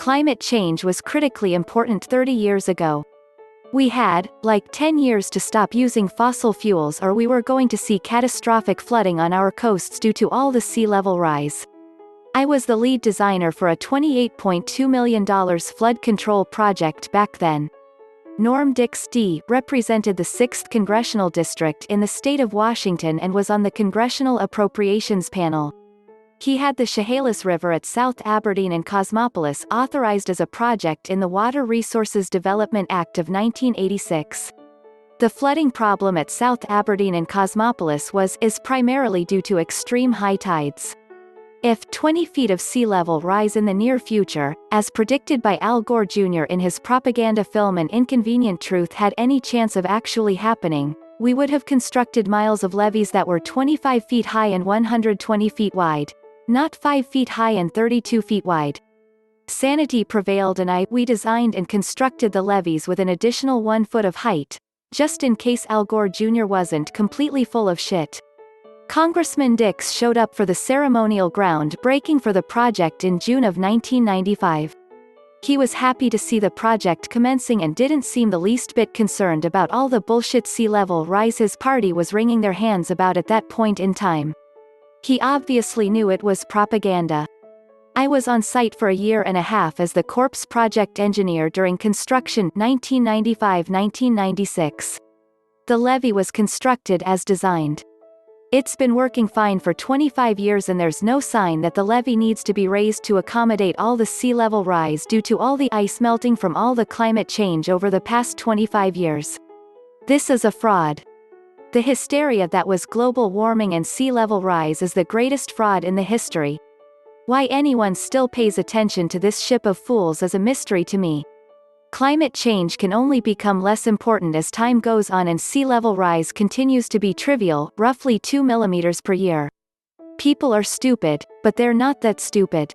climate change was critically important 30 years ago. We had, like 10 years to stop using fossil fuels, or we were going to see catastrophic flooding on our coasts due to all the sea level rise. I was the lead designer for a $28.2 million flood control project back then. Norm Dix D. represented the 6th Congressional District in the state of Washington and was on the Congressional Appropriations Panel. He had the Chehalis River at South Aberdeen and Cosmopolis authorized as a project in the Water Resources Development Act of 1986. The flooding problem at South Aberdeen and Cosmopolis is primarily due to extreme high tides. If 20 feet of sea level rise in the near future, as predicted by Al Gore Jr. in his propaganda film An Inconvenient Truth, had any chance of actually happening, we would have constructed miles of levees that were 25 feet high and 120 feet wide. Not 5 feet high and 32 feet wide. Sanity prevailed and we designed and constructed the levees with an additional 1 foot of height, just in case Al Gore Jr. wasn't completely full of shit. Congressman Dix showed up for the ceremonial groundbreaking for the project in June of 1995. He was happy to see the project commencing and didn't seem the least bit concerned about all the bullshit sea level rise his party was wringing their hands about at that point in time. He obviously knew it was propaganda. I was on site for a year and a half as the Corps project engineer during construction 1995-1996. The levee was constructed as designed. It's been working fine for 25 years and there's no sign that the levee needs to be raised to accommodate all the sea level rise due to all the ice melting from all the climate change over the past 25 years. This is a fraud. The hysteria that was global warming and sea level rise is the greatest fraud in the history. Why anyone still pays attention to this ship of fools is a mystery to me. Climate change can only become less important as time goes on and sea level rise continues to be trivial, roughly 2 millimeters per year. People are stupid, but they're not that stupid.